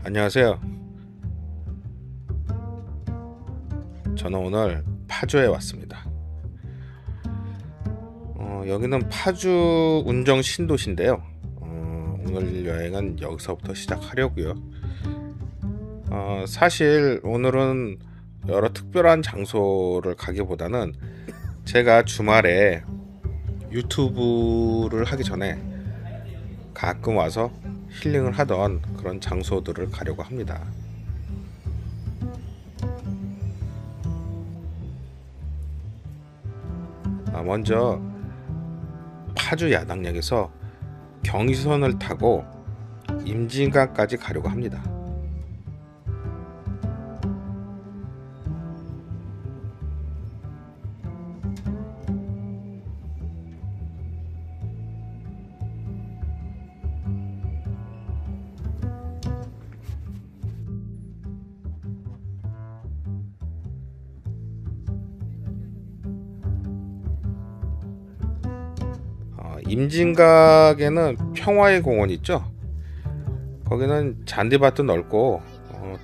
안녕하세요. 저는 오늘 파주에 왔습니다. 여기는 파주 운정 신도시인데요. 오늘 여행은 여기서부터 시작하려고요. 사실 오늘은 여러 특별한 장소를 가기보다는 제가 주말에 유튜브를 하기 전에 가끔 와서 힐링을 하던 그런 장소들을 가려고 합니다. 먼저 파주 야당역에서 경의선을 타고 임진강까지 가려고 합니다. 임진각에는 평화의 공원 있죠. 거기는 잔디밭도 넓고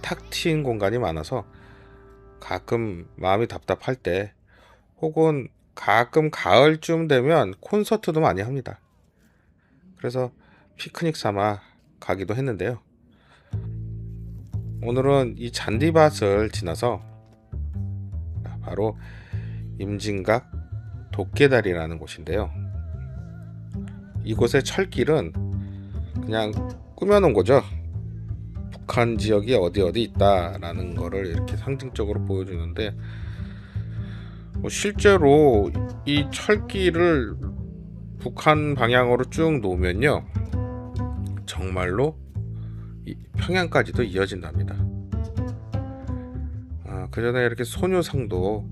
탁 트인 공간이 많아서 가끔 마음이 답답할 때 혹은 가끔 가을쯤 되면 콘서트도 많이 합니다. 그래서 피크닉 삼아 가기도 했는데요. 오늘은 이 잔디밭을 지나서 바로 임진각 도깨다리라는 곳인데요. 이곳의 철길은 그냥 꾸며놓은 거죠. 북한 지역이 어디 있다라는 거를 이렇게 상징적으로 보여주는데 실제로 이 철길을 북한 방향으로 쭉 놓으면요 정말로 평양까지도 이어진답니다. 그 전에 이렇게 소녀상도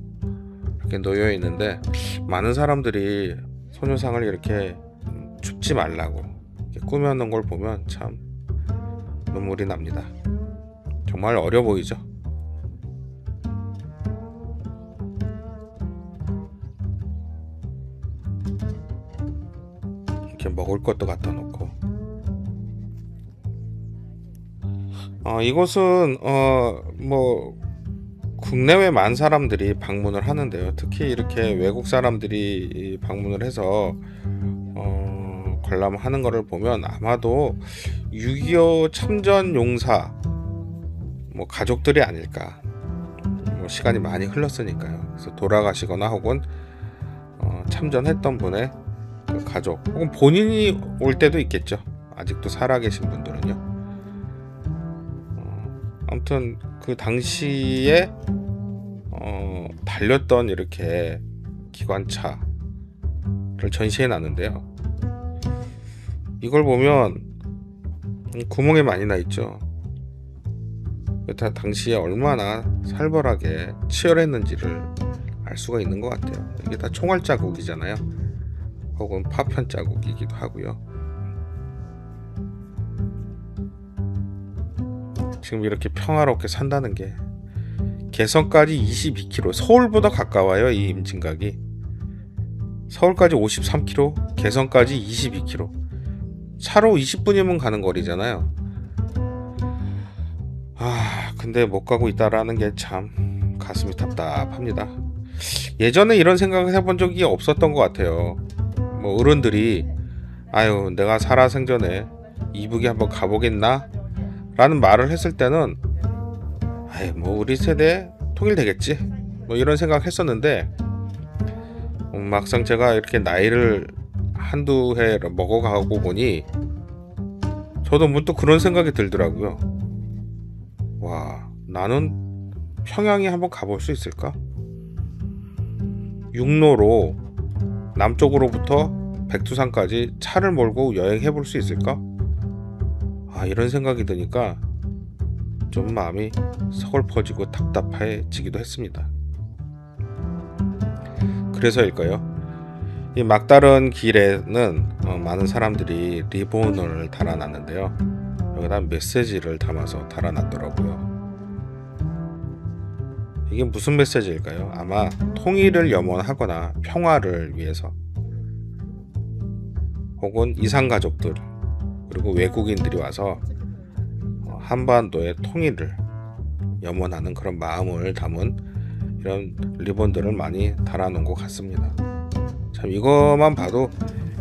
이렇게 놓여 있는데 많은 사람들이 소녀상을 이렇게 춥지 말라고 이렇게 꾸며놓은 걸 보면 참 눈물이 납니다. 정말 어려 보이죠? 이렇게 먹을 것도 갖다 놓고 이곳은 뭐 국내외 많은 사람들이 방문을 하는데요. 특히 이렇게 외국 사람들이 방문을 해서 관람하는 것을 보면 아마도 6.25 참전 용사 뭐 가족들이 아닐까. 뭐 시간이 많이 흘렀으니까요. 그래서 돌아가시거나 혹은 참전했던 분의 그 가족 혹은 본인이 올 때도 있겠죠. 아직도 살아계신 분들은요. 아무튼 그 당시에 달렸던 이렇게 기관차를 전시해 놨는데요. 이걸 보면 구멍이 많이 나 있죠. 당시에 얼마나 살벌하게 치열했는지를 알 수가 있는 것 같아요. 이게 다 총알 자국이잖아요. 혹은 파편 자국이기도 하고요. 지금 이렇게 평화롭게 산다는 게 개성까지 22km, 서울보다 가까워요. 이 임진각이 서울까지 53km, 개성까지 22km, 차로 20분이면 가는 거리잖아요. 근데 못 가고 있다라는 게 참 가슴이 답답합니다. 예전에 이런 생각을 해본 적이 없었던 것 같아요. 뭐 어른들이 아유 내가 살아생전에 이북에 한번 가보겠나? 라는 말을 했을 때는 뭐 우리 세대 통일되겠지 뭐 이런 생각 했었는데 막상 제가 이렇게 나이를 한두 해 먹어가고 보니 저도 문득 그런 생각이 들더라고요. 와, 나는 평양에 한번 가볼 수 있을까? 육로로 남쪽으로부터 백두산까지 차를 몰고 여행해 볼 수 있을까? 이런 생각이 드니까 좀 마음이 서글퍼지고 답답해지기도 했습니다. 그래서일까요? 이 막다른 길에는 많은 사람들이 리본을 달아놨는데요. 여기다 메시지를 담아서 달아놨더라고요. 이게 무슨 메시지일까요? 아마 통일을 염원하거나 평화를 위해서 혹은 이산가족들 그리고 외국인들이 와서 한반도의 통일을 염원하는 그런 마음을 담은 이런 리본들을 많이 달아놓은 것 같습니다. 참 이것만 봐도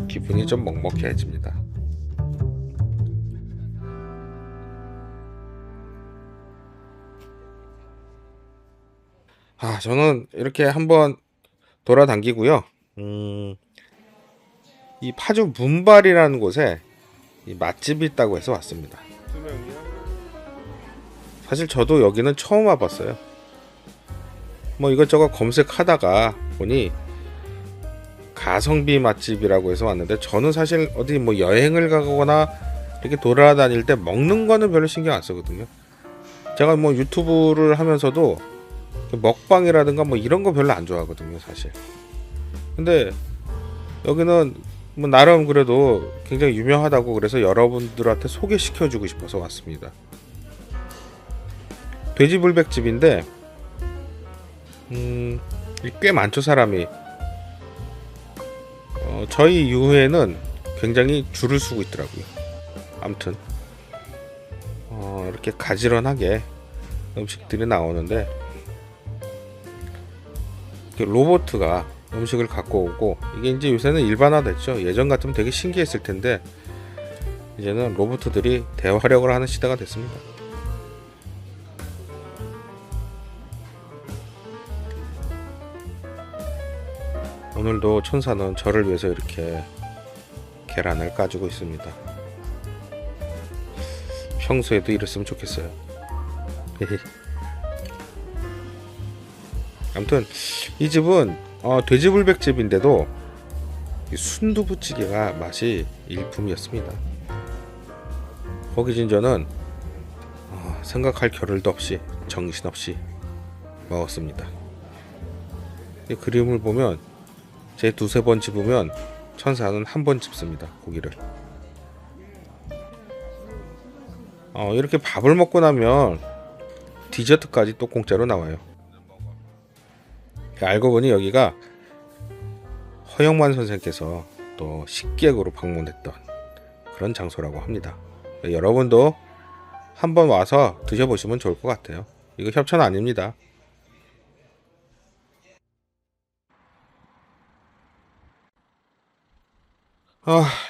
기분이 좀 먹먹해집니다. 저는 이렇게 한번 돌아다니고요. 이 파주 문발이라는 곳에 이 맛집이 있다고 해서 왔습니다. 사실 저도 여기는 처음 와봤어요. 뭐 이것저것 검색하다가 보니 가성비 맛집이라고 해서 왔는데, 저는 사실 어디 뭐 여행을 가거나 이렇게 돌아다닐 때 먹는 거는 별로 신경 안 쓰거든요. 제가 뭐 유튜브를 하면서도 먹방이라든가 뭐 이런 거 별로 안 좋아하거든요, 사실. 근데 여기는 뭐 나름 그래도 굉장히 유명하다고 그래서 여러분들한테 소개시켜주고 싶어서 왔습니다. 돼지불백집인데 꽤 많죠, 사람이. 저희 이후에는 굉장히 줄을 서고 있더라고요. 아무튼 이렇게 가지런하게 음식들이 나오는데, 로봇가 음식을 갖고 오고, 이게 이제 요새는 일반화됐죠. 예전 같으면 되게 신기했을 텐데 이제는 로봇들이 대화력을 하는 시대가 됐습니다. 오늘도 천사는 저를 위해서 이렇게 계란을 까주고 있습니다. 평소에도 이랬으면 좋겠어요. 아무튼 이 집은 돼지불백집인데도 순두부찌개가 맛이 일품이었습니다. 거기 진저는 생각할 겨를도 없이 정신없이 먹었습니다. 이 그림을 보면 제 두세 번 집으면 천사는 한 번 집습니다, 고기를. 이렇게 밥을 먹고 나면 디저트까지 또 공짜로 나와요. 알고 보니 여기가 허영만 선생께서 또 식객으로 방문했던 그런 장소라고 합니다. 여러분도 한번 와서 드셔보시면 좋을 것 같아요. 이거 협찬 아닙니다.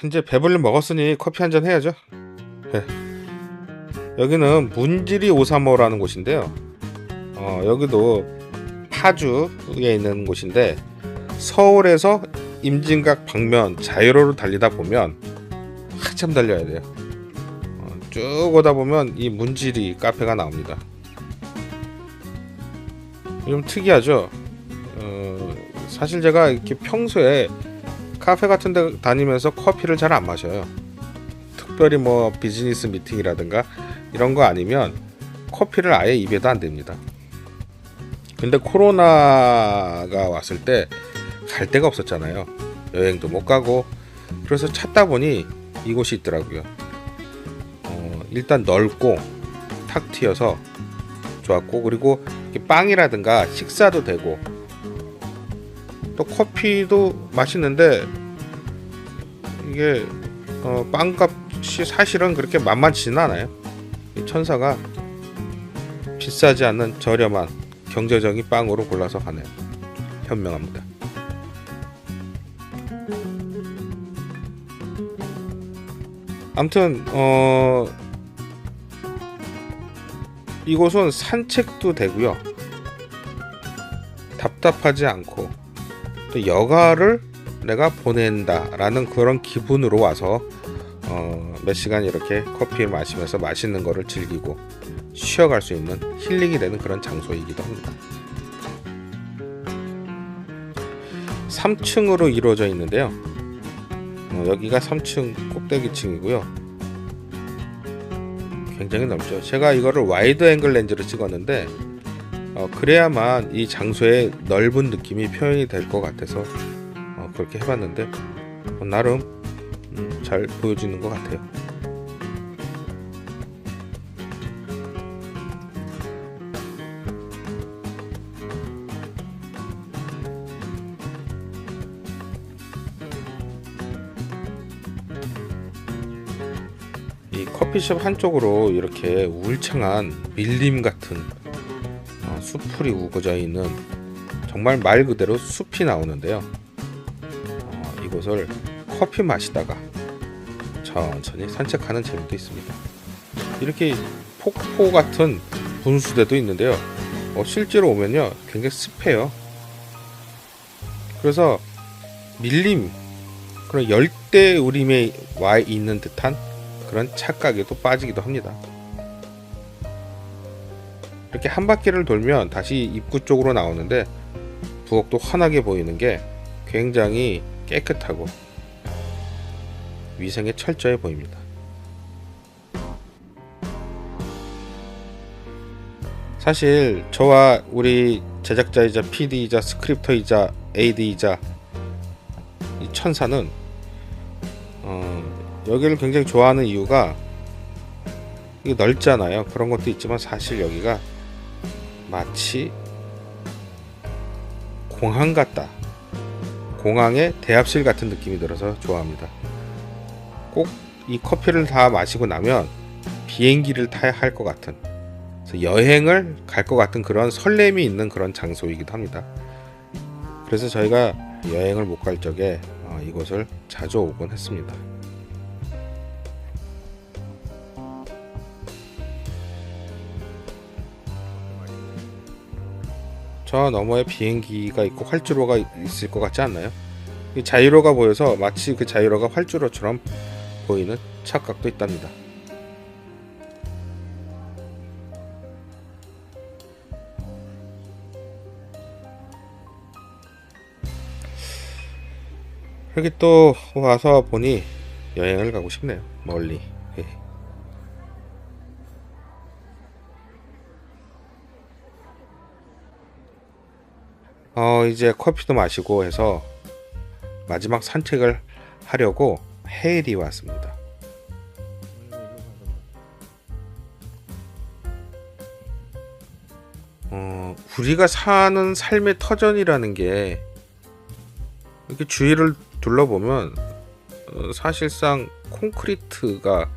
이제 배불리 먹었으니 커피 한잔 해야죠. 네. 여기는 문지리 535라는 곳인데요. 여기도 파주에 있는 곳인데, 서울에서 임진각 방면 자유로로 달리다 보면 한참 달려야 돼요. 쭉 오다 보면 이 문지리 카페가 나옵니다. 좀 특이하죠. 사실 제가 이렇게 평소에 카페 같은 데 다니면서 커피를 잘 안 마셔요. 특별히 뭐 비즈니스 미팅이라든가 이런 거 아니면 커피를 아예 입에도 안 댑니다. 근데 코로나가 왔을 때 갈 데가 없었잖아요. 여행도 못 가고. 그래서 찾다 보니 이곳이 있더라고요. 일단 넓고 탁 트여서 좋았고, 그리고 빵이라든가 식사도 되고, 또 커피도 맛있는데 이게 빵값이 사실은 그렇게 만만치는 않아요. 이 천사가 비싸지 않는 저렴한 경제적인 빵으로 골라서 하네요. 현명합니다. 아무튼 이곳은 산책도 되고요. 답답하지 않고 또 여가를 내가 보낸다라는 그런 기분으로 와서 몇 시간 이렇게 커피를 마시면서 맛있는 거를 즐기고 쉬어갈 수 있는 힐링이 되는 그런 장소이기도 합니다. 3층으로 이루어져 있는데요. 여기가 3층 꼭대기층이고요. 굉장히 넓죠. 제가 이거를 와이드 앵글 렌즈로 찍었는데 그래야만 이 장소의 넓은 느낌이 표현이 될 것 같아서 그렇게 해봤는데 나름 잘 보여지는 것 같아요. 이 커피숍 한쪽으로 이렇게 울창한 밀림 같은 숲풀이 우거져 있는 정말 말 그대로 숲이 나오는데요. 이곳을 커피 마시다가 천천히 산책하는 재미도 있습니다. 이렇게 폭포 같은 분수대도 있는데요. 실제로 오면요 굉장히 습해요. 그래서 밀림, 그런 열대우림에 와 있는 듯한 그런 착각에도 빠지기도 합니다. 이렇게 한 바퀴를 돌면 다시 입구 쪽으로 나오는데 부엌도 환하게 보이는 게 굉장히 깨끗하고 위생에 철저해 보입니다. 사실 저와 우리 제작자이자 PD이자 스크립터이자 AD이자 이 천사는 여기를 굉장히 좋아하는 이유가 이게 넓잖아요. 그런 것도 있지만 사실 여기가 마치 공항 같다, 공항의 대합실 같은 느낌이 들어서 좋아합니다. 꼭 이 커피를 다 마시고 나면 비행기를 타야 할 것 같은, 여행을 갈 것 같은 그런 설렘이 있는 그런 장소이기도 합니다. 그래서 저희가 여행을 못 갈 적에 이곳을 자주 오곤 했습니다. 저 너머에 비행기가 있고 활주로가 있을 것 같지 않나요? 이 자유로가 보여서 마치 그 자유로가 활주로처럼 보이는 착각도 있답니다. 여기 또 와서 보니 여행을 가고 싶네요. 멀리. 이제 커피도 마시고 해서 마지막 산책을 하려고 헤일이 왔습니다. 우리가 사는 삶의 터전이라는 게 이렇게 주위를 둘러보면 사실상 콘크리트가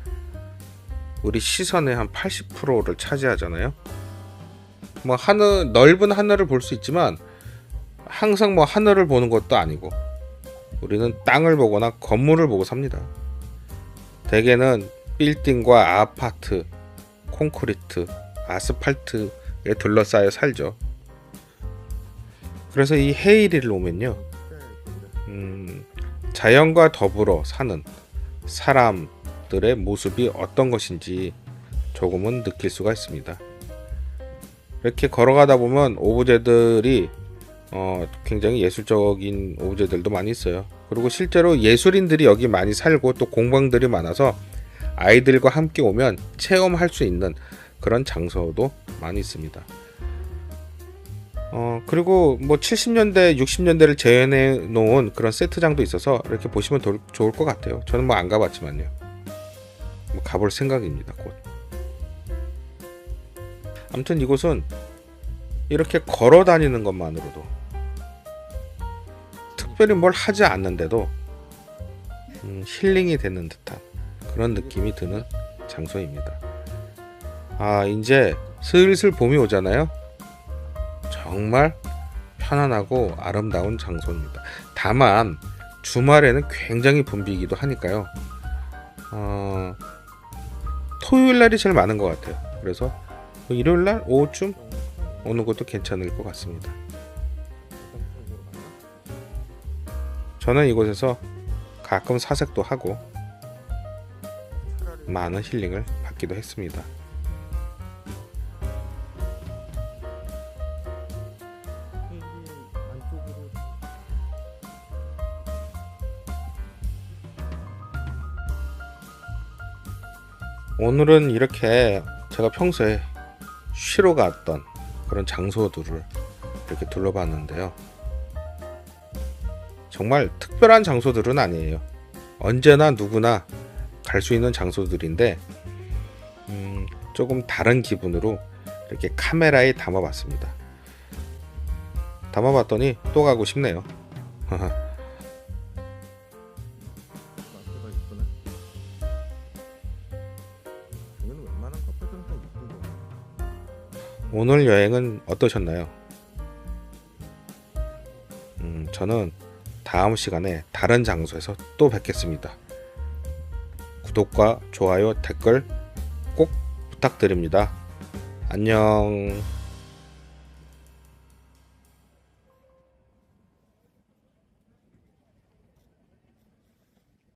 우리 시선의 한 80%를 차지하잖아요. 뭐 하늘, 넓은 하늘을 볼 수 있지만 항상 뭐 하늘을 보는 것도 아니고 우리는 땅을 보거나 건물을 보고 삽니다. 대개는 빌딩과 아파트, 콘크리트, 아스팔트에 둘러싸여 살죠. 그래서 이 헤이리를 오면요, 자연과 더불어 사는 사람들의 모습이 어떤 것인지 조금은 느낄 수가 있습니다. 이렇게 걸어가다 보면 오브제들이 굉장히 예술적인 오브제들도 많이 있어요. 그리고 실제로 예술인들이 여기 많이 살고 또 공방들이 많아서 아이들과 함께 오면 체험할 수 있는 그런 장소도 많이 있습니다. 그리고 뭐 70년대, 60년대를 재현해 놓은 그런 세트장도 있어서 이렇게 보시면 좋을 것 같아요. 저는 뭐 안 가봤지만요. 뭐 가볼 생각입니다, 곧. 아무튼 이곳은 이렇게 걸어 다니는 것만으로도 특별히 뭘 하지 않는데도 힐링이 되는 듯한 그런 느낌이 드는 장소입니다. 이제 슬슬 봄이 오잖아요. 정말 편안하고 아름다운 장소입니다. 다만 주말에는 굉장히 붐비기도 하니까요. 토요일날이 제일 많은 것 같아요. 그래서 일요일날 오후쯤 오는 것도 괜찮을 것 같습니다. 저는 이곳에서 가끔 사색도 하고 많은 힐링을 받기도 했습니다. 오늘은 이렇게 제가 평소에 쉬러 갔던 그런 장소들을 이렇게 둘러봤는데요. 정말 특별한 장소들은 아니에요. 언제나 누구나 갈 수 있는 장소들인데 조금 다른 기분으로 이렇게 카메라에 담아봤습니다. 담아봤더니 또 가고 싶네요. 오늘 여행은 어떠셨나요? 저는 다음 시간에 다른 장소에서 또 뵙겠습니다. 구독과 좋아요, 댓글 꼭 부탁드립니다. 안녕.